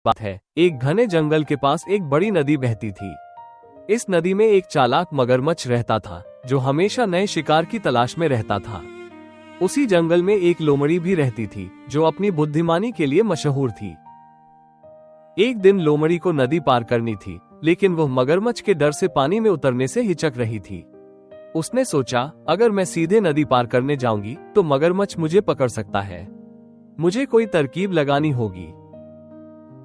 बात है, एक घने जंगल के पास एक बड़ी नदी बहती थी। इस नदी में एक चालाक मगरमच्छ रहता था जो हमेशा नए शिकार की तलाश में रहता था। उसी जंगल में एक लोमड़ी भी रहती थी जो अपनी बुद्धिमानी के लिए मशहूर थी। एक दिन लोमड़ी को नदी पार करनी थी, लेकिन वह मगरमच्छ के डर से पानी में उतरने से हिचक रही थी। उसने सोचा, अगर मैं सीधे नदी पार करने जाऊंगी तो मगरमच्छ मुझे पकड़ सकता है। मुझे कोई तरकीब लगानी होगी।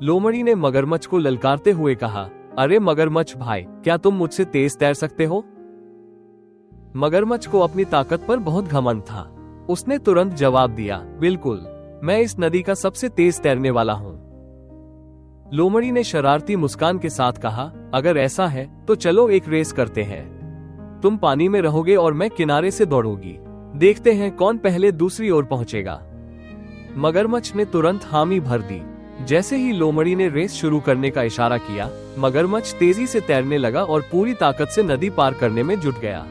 लोमड़ी ने मगरमच्छ को ललकारते हुए कहा, अरे मगरमच्छ भाई, क्या तुम मुझसे तेज तैर सकते हो? मगरमच्छ को अपनी ताकत पर बहुत घमंड था। उसने तुरंत जवाब दिया, बिल्कुल, मैं इस नदी का सबसे तेज तैरने वाला हूँ। लोमड़ी ने शरारती मुस्कान के साथ कहा, अगर ऐसा है तो चलो एक रेस करते हैं। तुम पानी में रहोगे और मैं किनारे से दौड़ूंगी। देखते हैं कौन पहले दूसरी ओर पहुंचेगा। मगरमच्छ ने तुरंत हामी भर दी। जैसे ही लोमड़ी ने रेस शुरू करने का इशारा किया, मगरमच्छ तेजी से तैरने लगा और पूरी ताकत से नदी पार करने में जुट गया।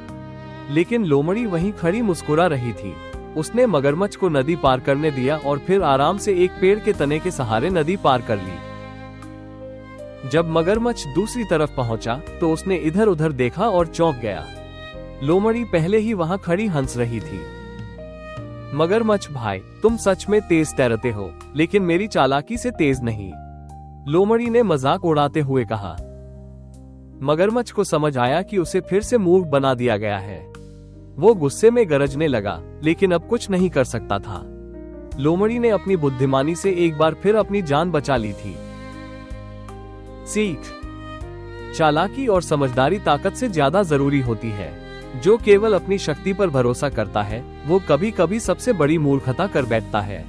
लेकिन लोमड़ी वहीं खड़ी मुस्कुरा रही थी। उसने मगरमच्छ को नदी पार करने दिया और फिर आराम से एक पेड़ के तने के सहारे नदी पार कर ली। जब मगरमच्छ दूसरी तरफ पहुंचा तो उसने इधर उधर देखा और चौंक गया। लोमड़ी पहले ही वहां खड़ी हंस रही थी। मगरमच्छ भाई, तुम सच में तेज तैरते हो, लेकिन मेरी चालाकी से तेज नहीं, लोमड़ी ने मजाक उड़ाते हुए कहा। मगरमच्छ को समझ आया कि उसे फिर से मूर्ख बना दिया गया है। वो गुस्से में गरजने लगा, लेकिन अब कुछ नहीं कर सकता था। लोमड़ी ने अपनी बुद्धिमानी से एक बार फिर अपनी जान बचा ली थी। सीख: चालाकी और समझदारी ताकत से ज्यादा जरूरी होती है। जो केवल अपनी शक्ति पर भरोसा करता है, वो कभी कभी सबसे बड़ी मूर्खता कर बैठता है।